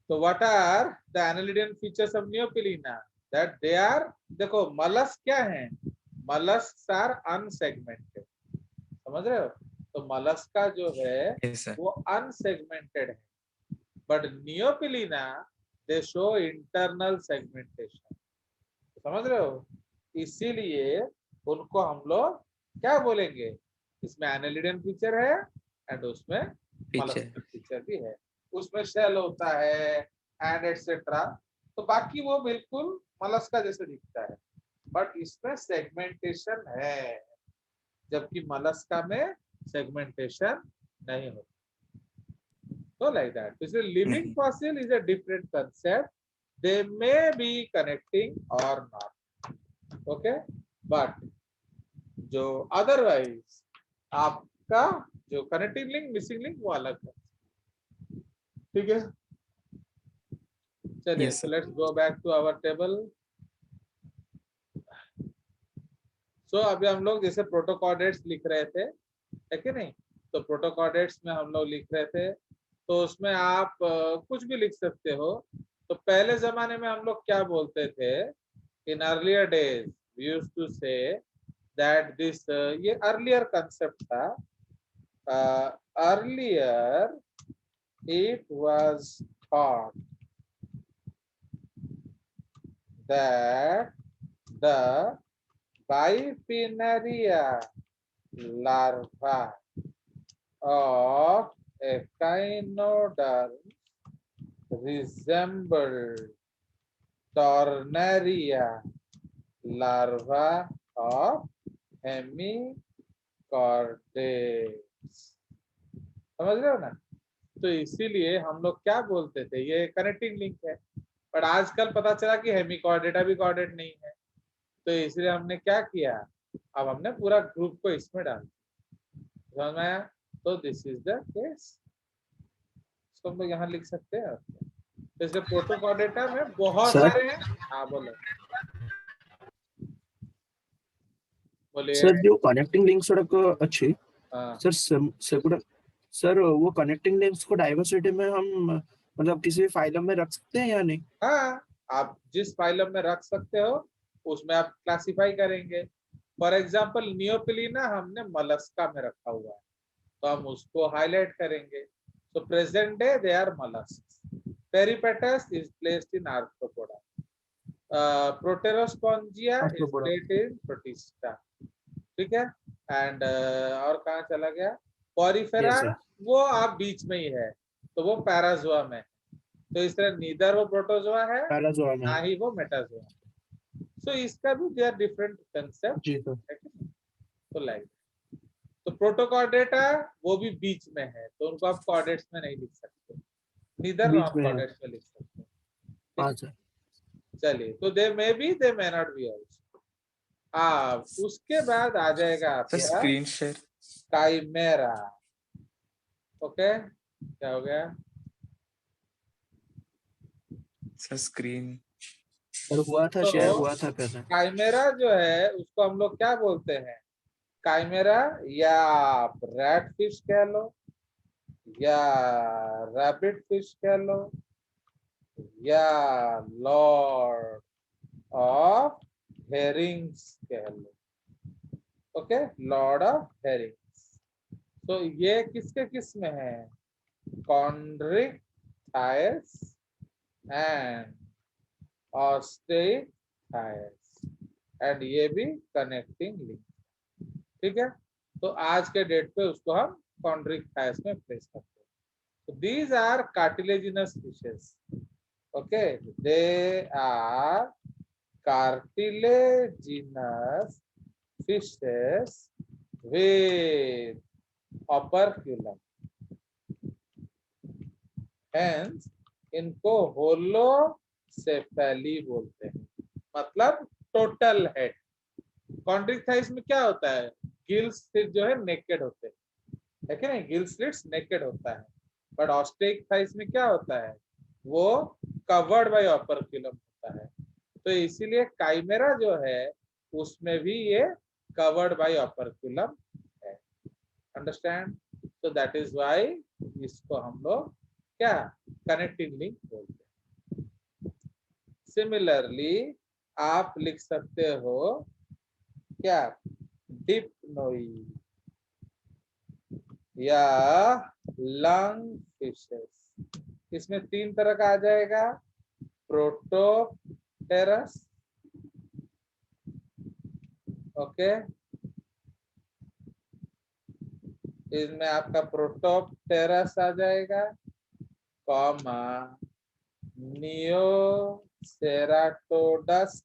तो what are the annelidan features of Neopilina? That they are, देखो mollusc क्या है, मलस्क आर अनसेगमेंटेड, समझ रहे हो? तो मलस्क का जो है Yes, sir. वो अनसेगमेंटेड है, but Neopilina they show internal segmentation, समझ रहे हो? इसीलिए उनको हम लोग क्या बोलेंगे, इसमें एनालिडियन फीचर है एंड उसमें Picture. मलस्कल फीचर भी है, उसमें शेल होता है एंड एटसेट्रा, तो बाकी वो बिल्कुल मलस्का जैसे दिखता है, बट इसमें सेगमेंटेशन है, जबकि मलस्का में सेगमेंटेशन नहीं होता। So like that. So living नहीं. fossil is a different concept. They may be connecting or not. Okay, but जो otherwise आपका जो कनेक्टिंग लिंक मिसिंग लिंक वो अलग है, ठीक है? चलिए, Yes, so sir. let's go back to our table. So अभी हम लोग जैसे प्रोटोकॉर्डेट्स लिख रहे थे, है कि नहीं? तो प्रोटोकॉर्डेट्स में हम लोग लिख रहे थे, तो उसमें आप कुछ भी लिख सकते हो। तो पहले जमाने में हम लोग क्या बोलते थे, in earlier days we used to say that this, ये अर्लियर कंसेप्ट था, earlier it was thought that the bipinnaria larva of echinoderm resembled Tornaria larva of hemichordates, समझ रहे हो ना? तो इसीलिए हम लोग क्या बोलते थे, ये कनेक्टिंग लिंक है, पर आजकल पता चला कि हेमिकॉर्डेटा भी कॉर्डेट नहीं है, तो इसलिए हमने क्या किया, अब हमने पूरा ग्रुप को इसमें डाल दिया, समझ में आया? तो दिस इज द केस, इसको हम लोग यहाँ लिख सकते हैं। तो इसलिए प्रोटोकॉर्डेटा में बहुत सर सारे हैं। हाँ बोलो, बोलिए। सर जो कनेक्टिंग लिंक्स गुड़ाक अच्छी हाँ सर सेगुड़ा सर वो कनेक्टिंग लिंक्स को डाइवर्सिटी में हम मतलब किसी भी फाइलम में रख सकते हैं या नहीं? हाँ, आप जिस फाइलम में रख सकते हो उसमें आप क्लासिफाई करेंगे। फॉर एग्जाम्पल नियोपिलीना हमने मलस्का में रखा हुआ है, तो हम उसको हाईलाइट करेंगे। So present day they are mollusks. Peripatus is placed in Arthropoda. Proterospongia is arthropoda placed in Protista. ठीक है? एंड और कहाँ चला गया? Porifera, यस सर वो आप बीच में ही है, तो वो पैराजोआ में है। तो इस तरह नीदर वो प्रोटोजोआ है, पैराजोआ में ना ही वो मेटाजोआ। सो इसका भी दे आर डिफरेंट कंसेप्ट, जी सर तो लाइक, तो प्रोटोकॉर्डेटा वो भी बीच में है, तो उनको आप कॉर्डेट्स में नहीं लिख सकते, नीदर बीच आप में है कॉर्डेट्स में लिख सकते हैं, हाँ ठीक सर है? चलिए, तो they may be they may not be also. उसके बाद आ जाएगा Sir, आपका screen share. काइमेरा। ओके, क्या हो गया? Sir, screen. सर हुआ था शेयर तो हुआ था पहले काइमेरा जो है उसको हम लोग क्या बोलते हैं, काइमेरा या आप रैट फिश कह लो, या रैबिट फिश कह लो, या लॉर्ड ऑफ हेरिंग्स कह लो। Okay, lord of herrings. तो ये किसके किस में है? Chondrichthyes and osteichthyes, and ये भी कनेक्टिंग लिंक, ठीक है? तो आज के डेट पे उसको हम कॉन्ड्रिक थायस में प्लेस करते हैं। So these are cartilaginous fishes. Okay, they are cartilaginous fishes with operculum. Hence, इनको होलोसेफेली बोलते हैं, मतलब टोटल हेड। कॉन्ड्रिक थाइस में क्या होता है, गिल स्लिट जो है नेकेड होते हैं, है कि नहीं? गिल स्लिट्स नेकेड होता है, बट ऑस्टेक थाइस में क्या होता है, वो कवर्ड बाय ऑपरक्यूलम होता है। तो इसीलिए काइमेरा जो है उसमें भी ये कवर्ड बाय ऑपरक्यूलम है, अंडरस्टैंड? तो दैट इज व्हाई इसको हम लोग क्या कनेक्टिंग लिंक बोलते हैं। सिमिलरली आप लिख सकते हो क्या, डिप्नोई या लंग फिशेस। इसमें 3 तरह का आ जाएगा, प्रोटोप्टेरस, ओके, इसमें आपका प्रोटोप्टेरस आ जाएगा, कॉमा नियोसेराटोडस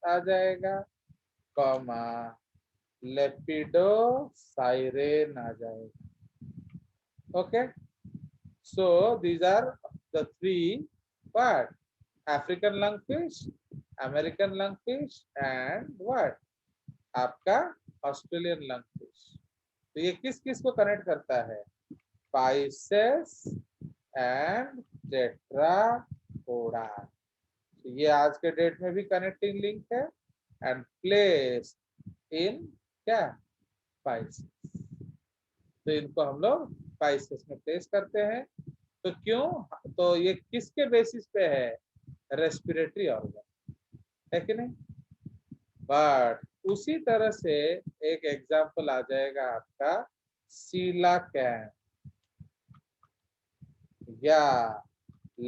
आ जाएगा, कॉमा लेपिडोसाइरेन आ जाएगा, okay. So these are the 3 what, African lungfish, American lungfish and what, आपका ऑस्ट्रेलियन लंगफिश। तो ये किस किस को कनेक्ट करता है, पाइसेस एंड टेट्रापोडा। तो ये आज के डेट में भी कनेक्टिंग लिंक है एंड प्लेस इन क्या, पाइसेस। तो इनको हम लोग पाइसेस में प्लेस करते हैं। तो क्यों, तो ये किसके बेसिस पे है, रेस्पिरेटरी ऑर्गन, है कि नहीं। बट उसी तरह से एक एग्जांपल आ जाएगा आपका सीलाकैन या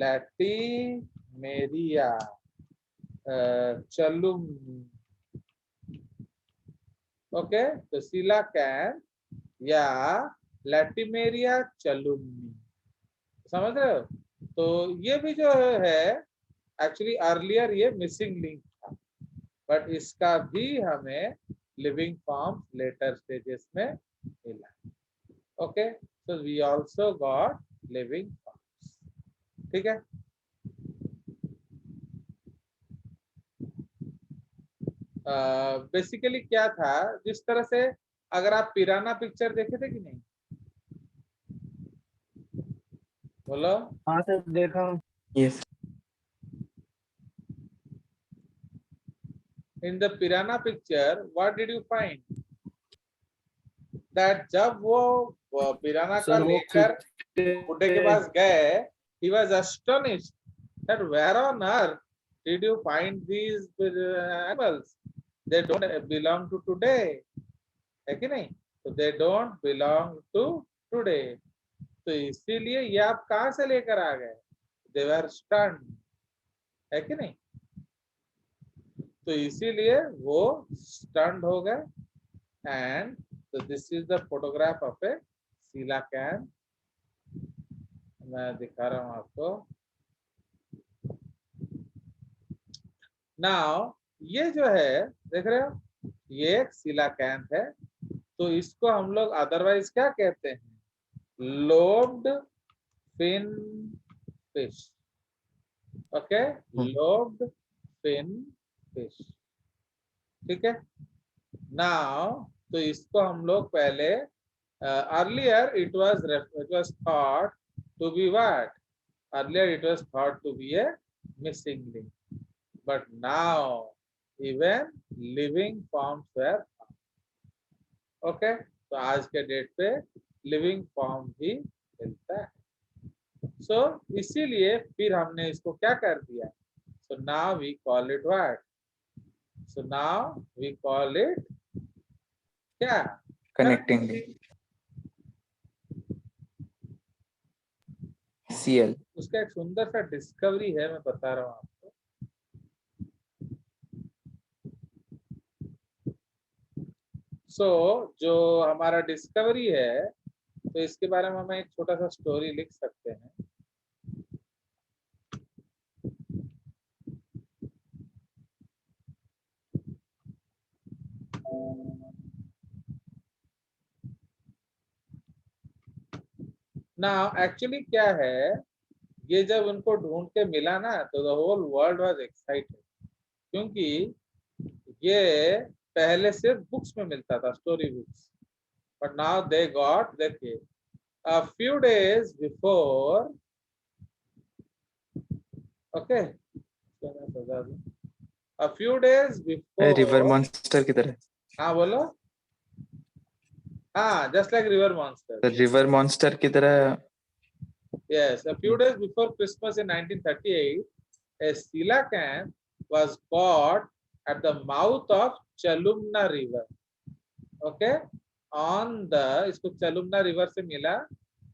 लैटिमेरिया चलुम, ओके। तो सीलाकैन या लैटिमेरिया चलुमनी, समझ रहे हो। तो ये भी जो है एक्चुअली अर्लियर ये मिसिंग लिंक था, बट इसका भी हमें लिविंग फॉर्म लेटर स्टेजेस में मिला, okay. So we also got living forms, ठीक है। बेसिकली क्या था, जिस तरह से अगर आप पिराना पिक्चर देखे थे कि नहीं, बोलो। हाँ सर देखा। Yes. In the piranha picture, what did you find? That जब वो पिराना का सर वो लेकर बुड्ढे के पास गए, he was astonished that where on earth did you find these animals? They don't belong to today, है कि नहीं। तो they don't belong to today. तो इसीलिए ये आप कहाँ से लेकर आ गए, they were stunned, है कि नहीं। तो इसीलिए वो स्टंड हो गए and so this is the photograph of a coelacanth, मैं दिखा रहा हूँ आपको। नाउ ये जो है देख रहे हो, ये एक coelacanth है। तो इसको हम लोग अदरवाइज क्या कहते हैं, lobed fin fish, okay, lobed fin fish, ठीक है। नाउ तो इसको हम लोग पहले earlier it was thought to be what, earlier it was thought to be a missing link, but now even living forms were found, okay। तो आज के डेट पे लिविंग फॉर्म भी मिलता है। सो इसीलिए फिर हमने इसको क्या कर दिया, so now we call it what, so now we call it क्या, Connecting link. CL. उसका एक सुंदर सा डिस्कवरी है, मैं बता रहा हूँ आपको। सो जो हमारा डिस्कवरी है, तो इसके बारे में हम एक छोटा सा स्टोरी लिख सकते हैं। नाउ एक्चुअली क्या है, ये जब उनको ढूंढ के मिला ना, तो the whole world was excited, क्योंकि ये पहले सिर्फ बुक्स में मिलता था, story books, but now they got, देखिए, a few days before, okay, a few days river before, monster की तरह। हाँ बोलो, हाँ, just like river monster, तो रिवर मॉन्स्टर की तरह। yes, a few days before Christmas in 1938, a coelacanth was caught at the mouth of Chalumna river. Okay, on the, इसको Chalumna river से मिला,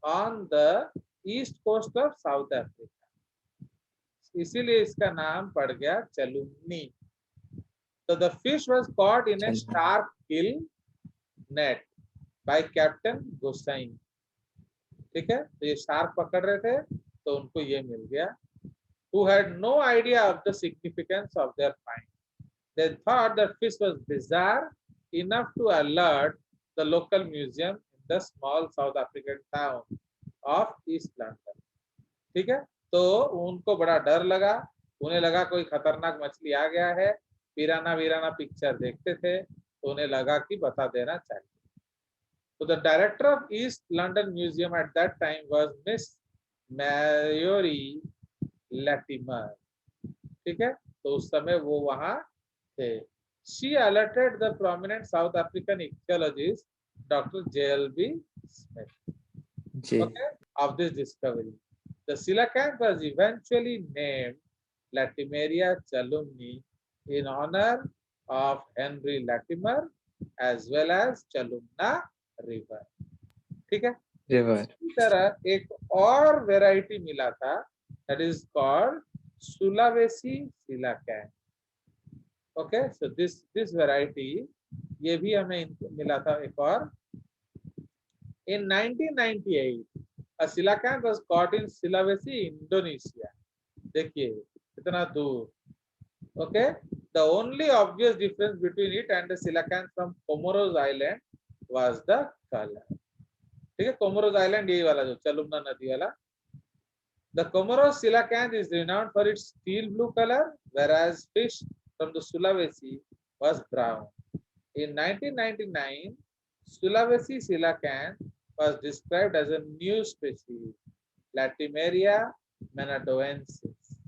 on the east coast of South Africa. इसीलिए इसका नाम पड़ गया चलुमनी. So the fish was caught in a shark gill net by Captain Gosain. ठीक है, तो ये शार्क पकड़ रहे थे तो उनको ये मिल गया. Who had no idea of the significance of their find. They thought the fish was bizarre enough to alert the local museum in the small South African town of East London. ठीक है, तो उनको बड़ा डर लगा, उन्हें लगा कोई खतरनाक मछली आ गया है. पिराना वीराना पिक्चर देखते थे तो उन्हें लगा कि बता देना चाहिए. So the director of East London Museum at that time was Miss Mary Latimer. ठीक है, तो उस समय वो वहां थे. She alerted the prominent South African ichthyologist Dr. J.L.B. Smith, okay, of this discovery. The coelacanth was eventually named Latimeria chalumni in honor of Henry Latimer as well as Chalumna river. ठीक है, river. इसी तरह एक और variety मिला था, that is called Sulawesi coelacanth. Okay, so this variety, ये भी हमें मिला था एक और. In 1998, a coelacanth was caught in Sulawesi, Indonesia. देखिए कितना दूर. Okay, the only obvious difference between it and the coelacanth from Comoros Island was the color. ठीक है, Comoros Island यही वाला जो चलुमना नदी वाला. The Comoros coelacanth is renowned for its steel blue color, whereas fish from the Sulawesi was brown. In 1999, Sulawesi coelacanth was described as a new species, Latimeria menadoensis.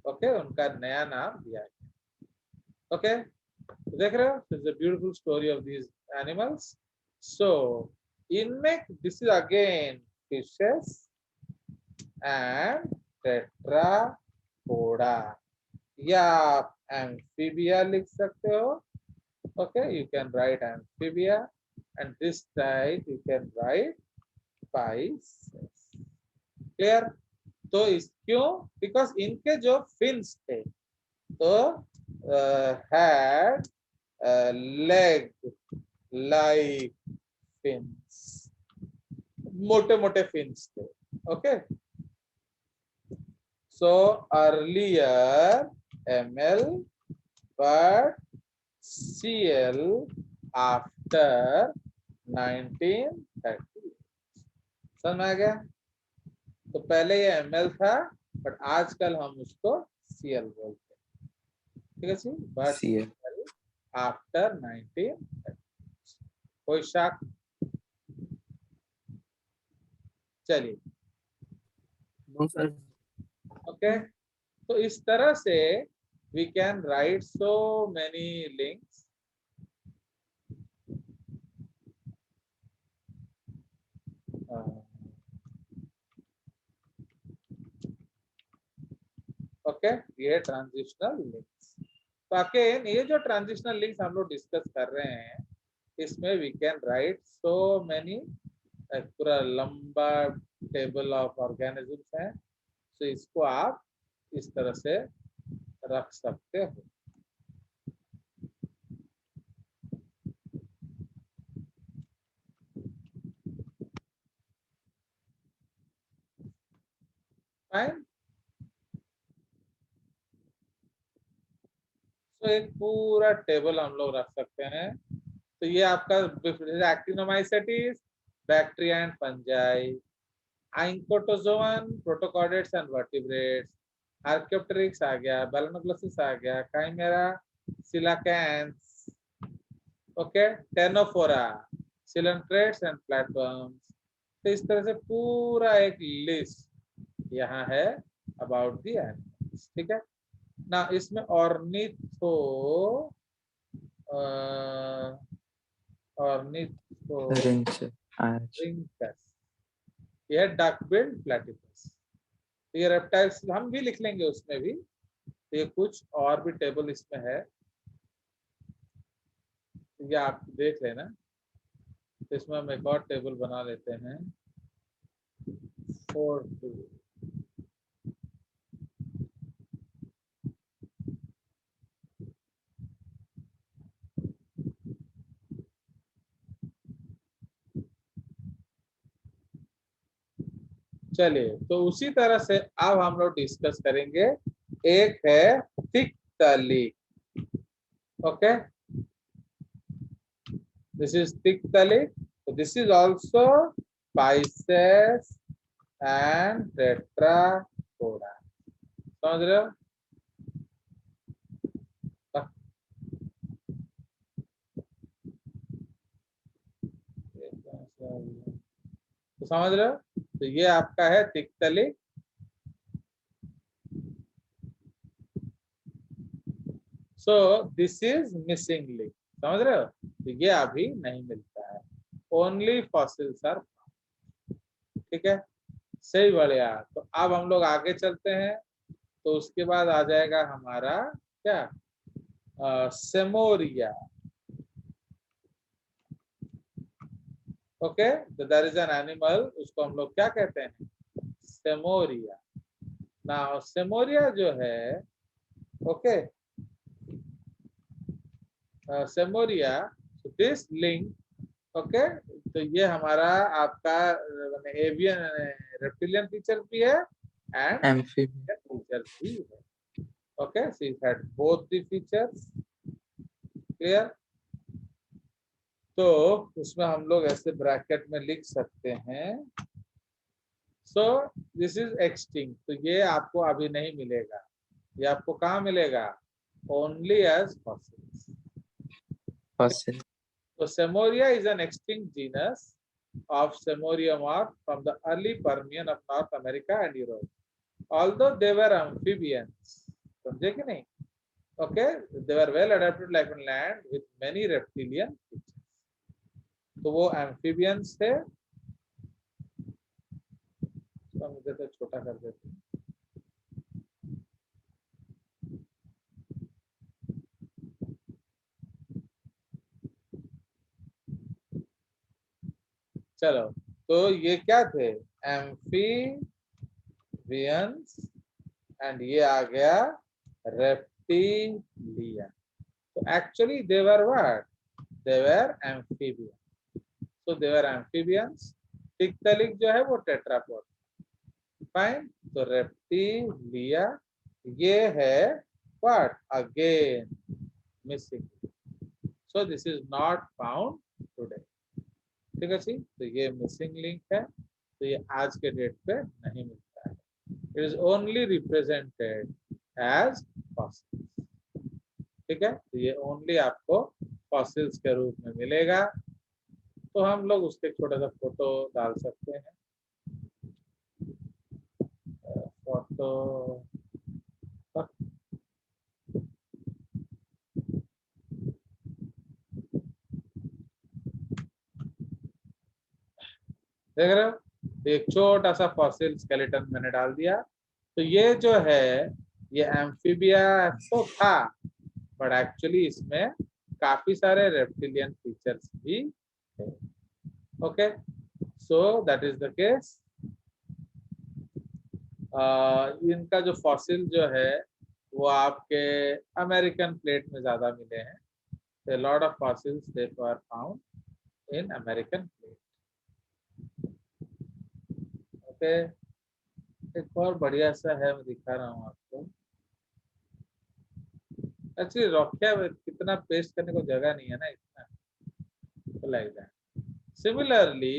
Okay, उनका नया नाम दिया गया. Okay, देख रहे हो, it's a beautiful story of these animals. So, this is again fishes and tetrapoda. या आप amphibia लिख सकते हो. Okay, you can write amphibia, and this side you can write pisces. Clear? तो इस क्यों? Because इनके जो fins थे तो had leg like fins, मोटे मोटे fins थे. Okay, so earlier ML but CL after 1930. समझ में आ गया? तो पहले ये ML था बट आजकल हम उसको CL बोलते हैं. ठीक है, बट CL आफ्टर 1930. कोई शक? चलिए. No, sir. Okay, तो इस तरह से we can write so many links. Okay, ये ट्रांजिशनल लिंक्स. तो अगेन ये जो ट्रांजिशनल लिंक्स हम लोग डिस्कस कर रहे हैं, इसमें we can write so many, पूरा लंबा टेबल ऑफ ऑर्गेनिजम्स है. तो इसको आप इस तरह से रख सकते हो. फाइन. तो एक पूरा टेबल हम लोग रख सकते हैं. तो ये आपका एक्टिनोमाइसेटिस, बैक्टीरिया एंड फंजाई, आइंकोटोजोवन, प्रोटोकॉर्डेट्स एंड वर्टिब्रेट्स, आर्कियोप्टेरिक्स आ गया, बैलेनोग्लोसिस आ गया, chimaera, coelacanths, okay, ctenophora, coelenterates and flatworms. तो इस तरह से पूरा एक लिस्ट यहाँ है अबाउट द एनिमल्स. ठीक है ना. इसमें ऑर्निथोरिंकस, यह डक बिल्ड प्लेटिपस. ये रेप्टाइल्स हम भी लिख लेंगे उसमें भी. ये कुछ और भी टेबल इसमें है, ये आप देख लेना। तो इसमें हम एक और टेबल बना लेते हैं 4 2। चलिए, तो उसी तरह से अब हम लोग डिस्कस करेंगे। एक है थिक तली, ओके, दिस इज थिक तली। तो this is also Pisces and Tetrapoda, समझ रहे हो? तो समझ रहे हो? तो ये आपका है थिक तली। सो दिस इज मिसिंग लिंक, समझ रहे हो? तो ये अभी नहीं मिलता है, ओनली फॉसिल्स आर, ठीक है, सही बढ़िया। तो अब हम लोग आगे चलते हैं। तो उसके बाद आ जाएगा हमारा क्या, सेमोरिया, ओके। तो देयर इज एन एनिमल, उसको हम लोग क्या कहते हैं, सेमोरिया। नाउ सेमोरिया जो है, ओके, सेमोरिया, दिस लिंक, ओके। तो ये हमारा आपका एवियन रेप्टिलियन फीचर भी है एंड एम्फीबियन। फीचर भी है, okay. So it had both the features, clear. तो उसमें हम लोग ऐसे ब्रैकेट में लिख सकते हैं, सो दिस इज एक्सटिंक्ट। तो ये आपको अभी नहीं मिलेगा, ये आपको कहाँ मिलेगा, only as fossils. Fossil. So Semoria is an extinct genus of Semoriomorph from the early Permian of North America and Europe. Although they were amphibians, समझे कि नहीं? Okay, they were well adapted to life on land with many reptilian features. तो वो amphibians थे। तो मुझे तो छोटा कर देते हैं। चलो, तो ये क्या थे, एम्फीबियंस, एंड ये आ गया रेप्टिलियन। तो actually they were what, they were amphibian. So they were amphibians. Tiktaalik जो है वो टेट्रापोड, फाइन। तो रेप्टिलिया ये है what, again missing, so this is not found today, ठीक है जी। तो ये मिसिंग लिंक है, तो ये आज के डेट पे नहीं मिलता है। It is only represented as fossils, ठीक है। तो ये ओनली आपको फॉसिल्स के रूप में मिलेगा। तो हम लोग उसके छोटा सा फोटो डाल सकते हैं, फोटो, देख रहे हो? तो एक छोटा सा फॉसिल स्केलेटन मैंने डाल दिया। तो ये जो है, ये एम्फीबिया तो था, बट एक्चुअली इसमें काफी सारे रेप्टिलियन फीचर्स भी थे, okay. So that is the case. इनका जो फॉसिल जो है वो आपके अमेरिकन प्लेट में ज्यादा मिले हैं। A lot of fossils they were found in American plate, okay. एक और बढ़िया सा है, मैं दिखा रहा हूँ आपको। एक्चुअली रॉकिया में कितना पेस्ट करने को जगह नहीं है ना, इतना तो लाइक दैट। सिमिलरली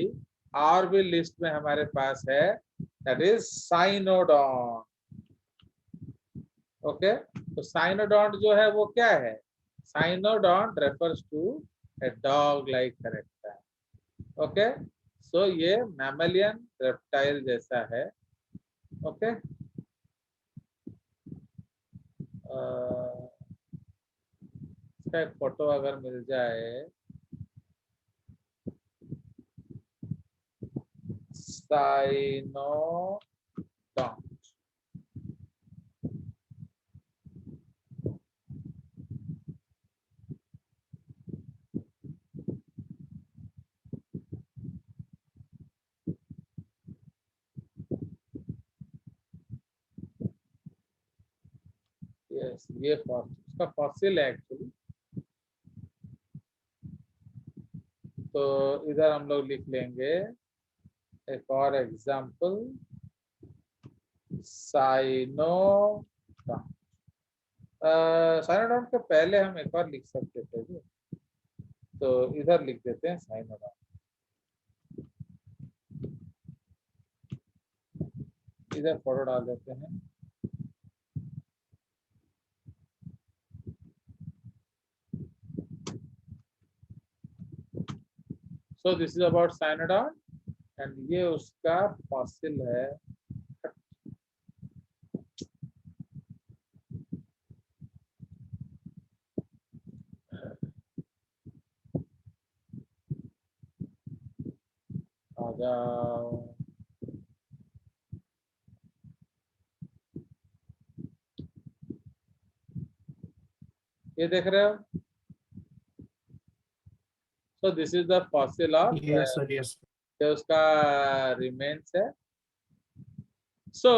और भी लिस्ट में हमारे पास है, दैट इज साइनोडॉन, ओके। तो साइनोडॉन जो है वो क्या है, Cynodon refers to a dog like character, okay. So ये मैमलियन रेप्टाइल जैसा है, ओके। इसका एक फोटो अगर मिल जाए, साइनोडॉन, यस, ये उसका फॉसिल है एक्चुअली। तो इधर हम लोग लिख लेंगे एक और एग्जाम्पल, साइनोडॉन। साइनोडॉन के पहले हम एक और लिख सकते थे जी, तो इधर लिख देते हैं साइनोडॉन। इधर फोटो डाल देते हैं। सो this is about Cynodon and ये उसका फॉसिल है। आ जाओ, ये देख रहे हो? So this is the fossil of, yes sir, yes. ये उसका रिमेन्स है। सो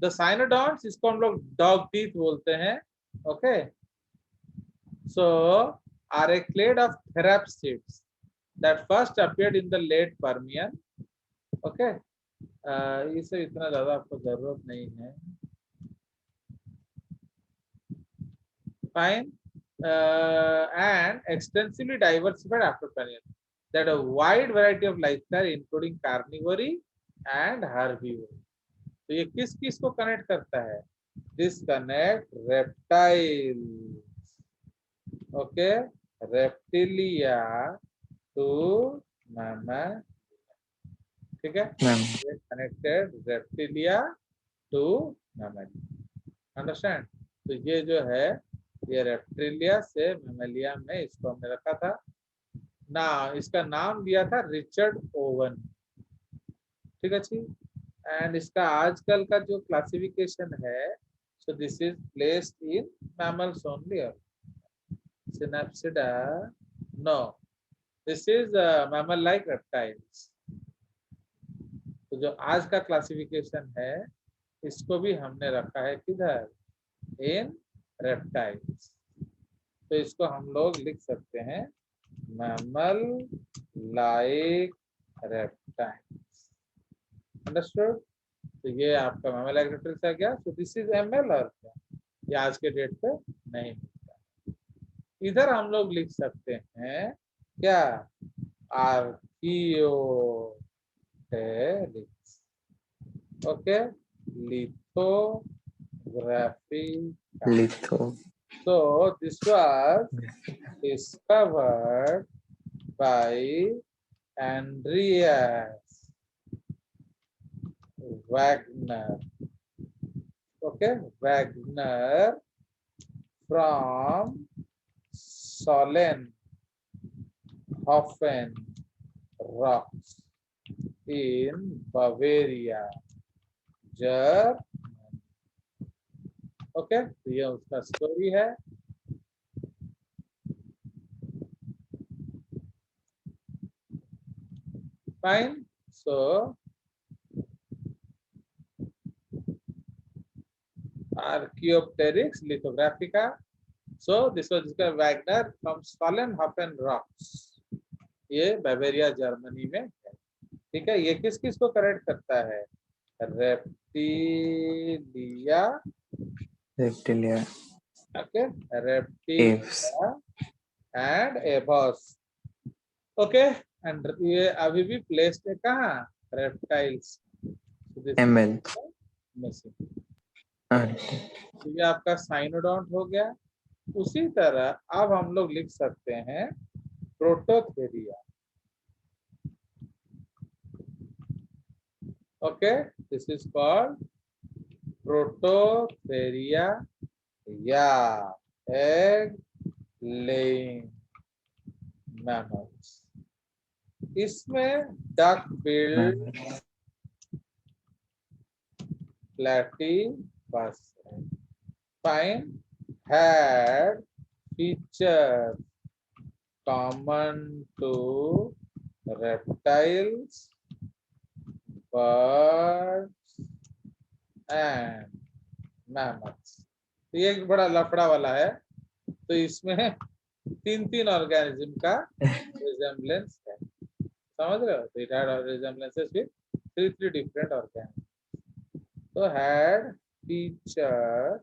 द साइनोडॉन्स, इसको हम लोग डॉग टीथ बोलते हैं। Okay, so are a clade of therapsids that first appeared in the late Permian. Okay, इसे इतना ज्यादा आपको जरूरत नहीं है। Fine, and extensively diversified after Permian. That a wide variety of lifestyle, including carnivory and herbivory. तो ये किस किस को कनेक्ट करता है? This connect reptiles. Okay, reptilia to mammal. ठीक है, connected reptilia to mammalia. Understand? तो ये जो है, ये रेप्टिलिया से मैमेलिया में इसको हमने रखा था ना, इसका नाम दिया था रिचर्ड ओवन। ठीक है जी। एंड इसका आजकल का जो क्लासिफिकेशन है, so this is placed in mammals only. Synapsida no, this is mammal like reptiles. तो जो आज का क्लासिफिकेशन है, इसको भी हमने रखा है किधर? In reptiles. तो इसको हम लोग लिख सकते हैं मैमल लाइक रेप्टाइल्स। अंडरस्टूड? तो ये आपका मैमल लाइक रेप्टाइल्स आ गया। तो दिस इज एमएल, और क्या ये आज के डेट पे नहीं मिलता। इधर हम लोग लिख सकते हैं क्या? Archaeopteryx. Okay, lithography. Litho. So this was discovered by Andreas Wagner. Okay, Wagner from Solnhofen rocks in Bavaria, Germany. Okay, तो ये उसका स्टोरी है। Fine, so Archaeopteryx lithographica. So this was Wagner from Solnhofen rocks, ये Bavaria Germany में है। ठीक है, ये किस किस को कनेक्ट करता है? Reptilia, Reptilia, okay, Reptilia and Aves. Okay, and ये अभी भी प्लेस्ड है कहाँ? रेप्टाइल्स। एमएल। तो ये आपका साइनोडॉन्ट हो गया। उसी तरह अब हम लोग लिख सकते हैं Prototheria. Okay, this is called Prototheria या एग लेइंग मैमल्स। इसमें duck billed platypus fine had features common to reptiles, birds and mammals. तो ये एक बड़ा लफड़ा वाला है। तो इसमें 3 ऑर्गेनिज्म का रिजेम्बलेंस है, समझ रहे हो? तो it had resemblances with 3 different organism. तो had features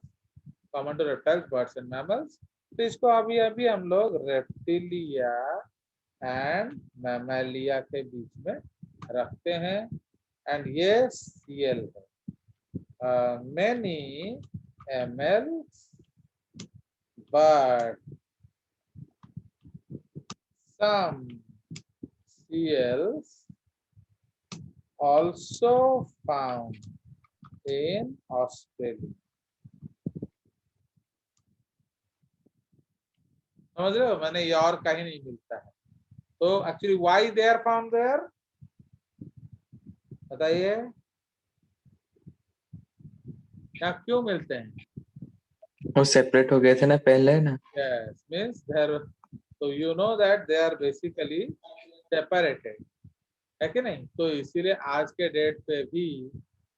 common to reptiles, birds and mammals. तो इसको अभी अभी हम लोग रेप्टिलिया एंड मैमालिया के बीच में रखते हैं। एंड ये सीएल है। many mammals but some seals also found in Australia। समझ रहे हो? मैंने ये और कहीं नहीं मिलता है। तो actually why they are found there, बताइए क्या क्यों मिलते हैं? वो सेपरेट हो गए थे ना पहले ना। Yes, means there, so you know that they are basically separated, है कि नहीं? तो इसीलिए आज के डेट पे भी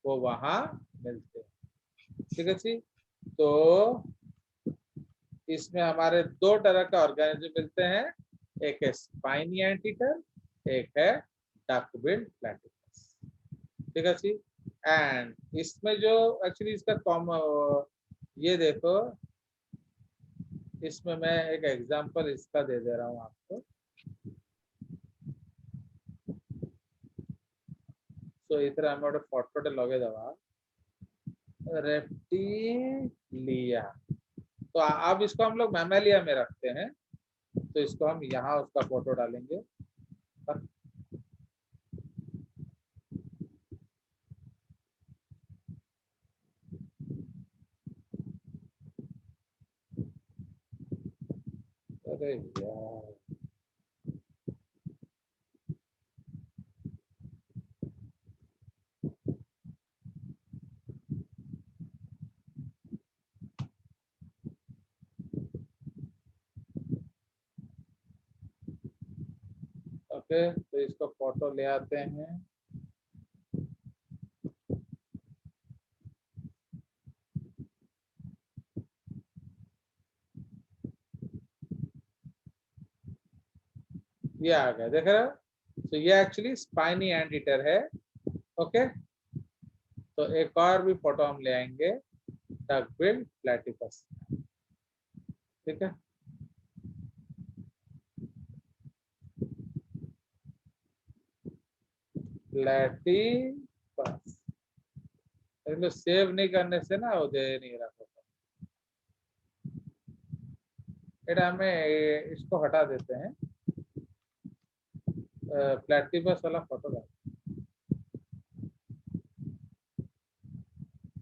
वो वहां मिलते हैं। ठीक है जी। तो इसमें हमारे 2 तरह का ऑर्गेनिज्म मिलते हैं, एक है स्पाइनी एंटीटर, एक है डकबिल प्लैटिपस। ठीक है जी। एंड इसमें जो एक्चुअली इसका ये देखो, इसमें मैं एक एग्जांपल इसका दे दे रहा हूँ आपको। तो इधर हम गोटे फोटोटे लगे दवा रेप्टिलिया। तो अब इसको हम लोग मैमालिया में रखते हैं। तो इसको हम यहाँ उसका फोटो डालेंगे। अरे यार, ओके। तो इसको फोटो ले आते हैं। ये आ गया, देख रहे हो? तो ये एक्चुअली स्पाइनी एंटीटर है। ओके। तो एक और भी फोटो हम ले आएंगे डकबिल प्लैटिपस। ठीक है। प्लैटिपस सेव नहीं करने से ना वो दे नहीं रहा फोटो। एटा हमें इसको हटा देते हैं, प्लैटिपस वाला फोटो डाल।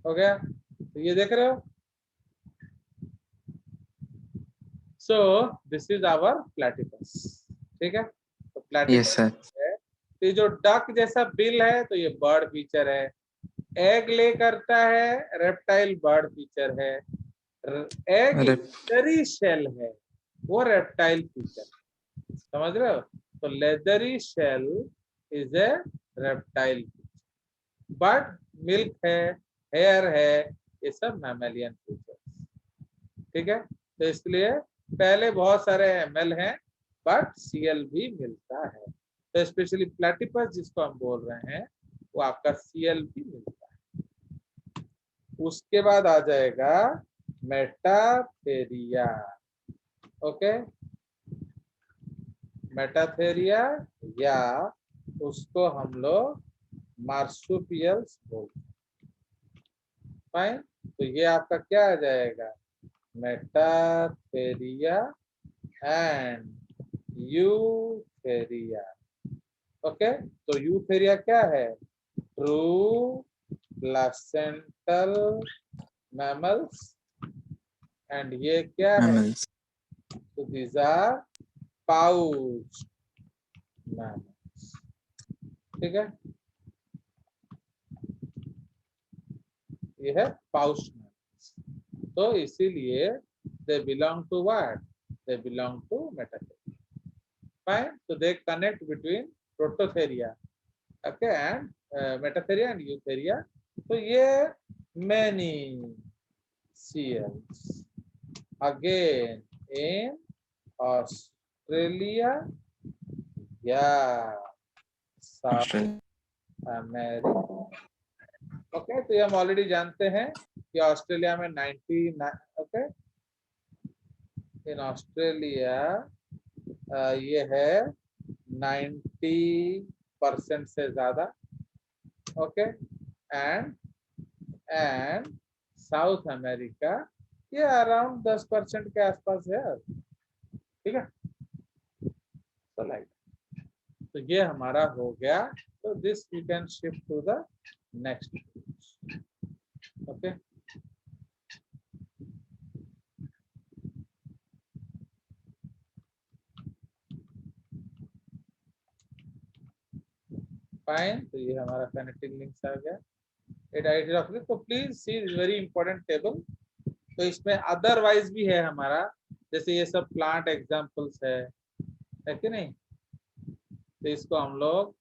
हो गया? तो ये देख रहे हो? So this is our platypus. ठीक है। तो यस प्लैटिपस सर। है, तो ये जो डक जैसा बिल है तो ये बर्ड फीचर है। एग ले करता है, रेप्टाइल बर्ड फीचर है। एग अरे लेदरी शेल है, वो रेप्टाइल फीचर। समझ रहे हो? तो leathery shell is a reptile, but milk है, हेयर है, ये सब मैमेलियन फीचर्स। ठीक है। तो इसलिए पहले बहुत सारे एमएल हैं, बट सीएल भी मिलता है। तो स्पेशली प्लैटिपस जिसको हम बोल रहे हैं वो आपका सीएल भी मिलता है। उसके बाद आ जाएगा मेटाथेरिया। ओके। मेटाथेरिया या उसको हम लोग मार्सुपियल्स बोलते हैं। फाइन। तो ये आपका क्या आ जाएगा? Metatheria and Eutheria. ओके। तो यूथेरिया क्या है? True placental mammals. एंड ये क्या है? मैमल्स। तो दीज आर पाउच मैमल्स। ठीक है। ये है पाउच मैमल्स। तो इसीलिए they belong to what? They belong to Metatheria. Fine. तो they connect between Prototheria, okay, and Metatheria and Eutheria. तो ये many seals. Again, in Australia, yeah, South Australia America. Okay, तो ये हम ऑलरेडी जानते हैं कि ऑस्ट्रेलिया में 99, ओके, इन ऑस्ट्रेलिया ये है 90% से ज्यादा, ओके, एंड साउथ अमेरिका ये अराउंड 10% के आसपास है, ठीक है। तो लाइक, तो ये हमारा हो गया। तो this you can shift to the next, okay. Fine, तो ये हमारा फेनेटिक लिंक्स आ गया। तो please see very important table. तो इसमें अदरवाइज भी है हमारा, जैसे ये सब प्लांट एग्जांपल्स है कि नहीं। तो इसको हम लोग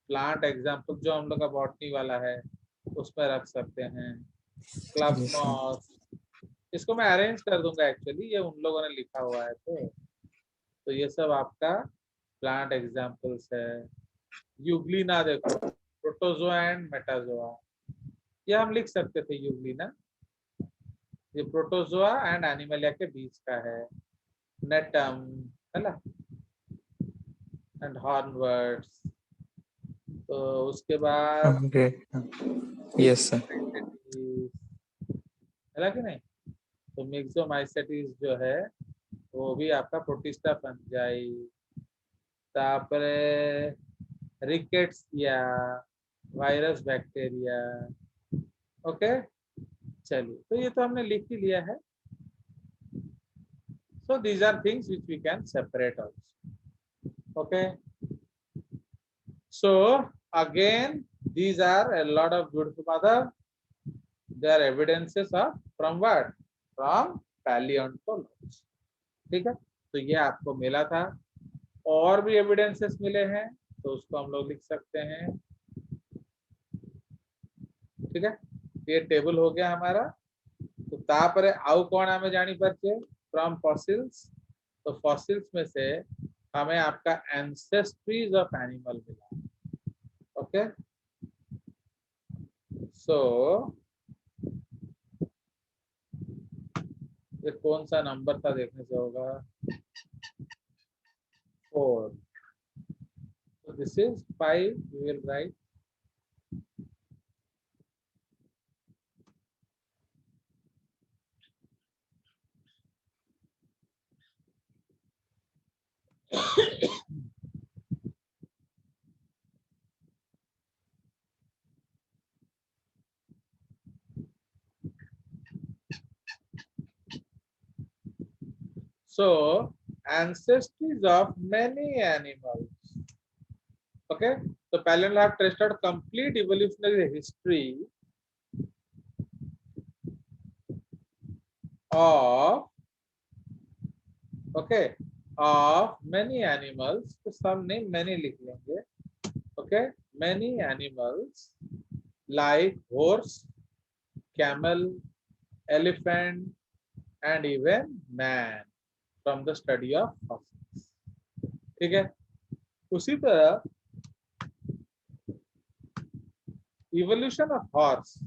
प्लांट एग्जांपल जो हम लोग का बॉटनी वाला है उसमें रख सकते हैं। क्लब मॉस, इसको मैं अरेंज कर दूंगा, एक्चुअली ये उन लोगों ने लिखा हुआ है। तो ये सब आपका प्लांट एग्जांपल्स है। यूग्लिना देखो, प्रोटोजोआ एंड मेटाजोआ, ये हम लिख सकते थे यूग्लिना, ये प्रोटोजोआ एंड एनिमलिया के बीच का है। नेटम है ना, एंड हॉर्नवर्ड्स। तो उसके बाद ओके, यस सर। है कि नहीं। तो मिक्सोमाइसेटिस जो है वो भी आपका प्रोटिस्टा फंजाई, तापरे रिकेट्सिया, वायरस बैक्टीरिया, ओके। चलिए, तो ये तो हमने लिख ही लिया है। So these are things which we can separate also. Okay. So again, these are a lot of beautiful mother. They are evidences of from what? From paleontology. ठीक है, तो ये आपको मिला था। और भी एविडेंसेस मिले हैं तो उसको हम लोग लिख सकते हैं, ठीक है। ये टेबल हो गया हमारा। तो तापरे आउ कौन हमें जानी पड़चे फ्रॉम फॉसिल्स। तो फॉसिल्स में से हमें आपका एंसेस्ट्रीज ऑफ एनिमल मिला, ओके। सो ये कौन सा नंबर था देखने से होगा, 4। so this is 5, we will write। So ancestries of many animals, okay। So paleontologists have traced out complete evolutionary history of, okay, of many animals। तो सब नहीं many लिख लेंगे, okay। Many animals like horse, camel, elephant and even man from the study of fossils, ठीक है। उसी तरह evolution of horse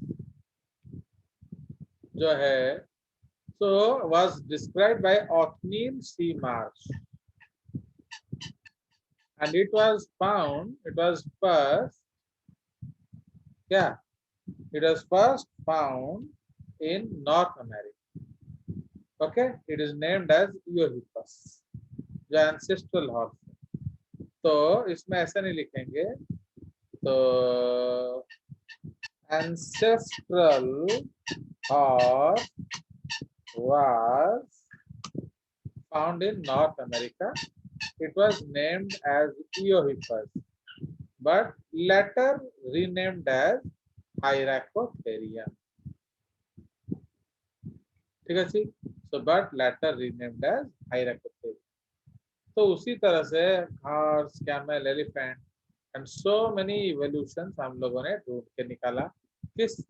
जो है, so was described by Othniel C. Marsh, and it was first, yeah, it was first found in North America, okay। It is named as Eohippus, जो ancestral horse। तो इसमें ऐसा नहीं लिखेंगे, तो ancestral horse was found in North America. It was named as Eohippus, but later renamed as Hyracotherium, ठीक है जी। So but later renamed as Hyracotherium। तो उसी तरह से horse, camel, elephant and so many evolutions हम लोगों ने ढूंढ के निकाला किस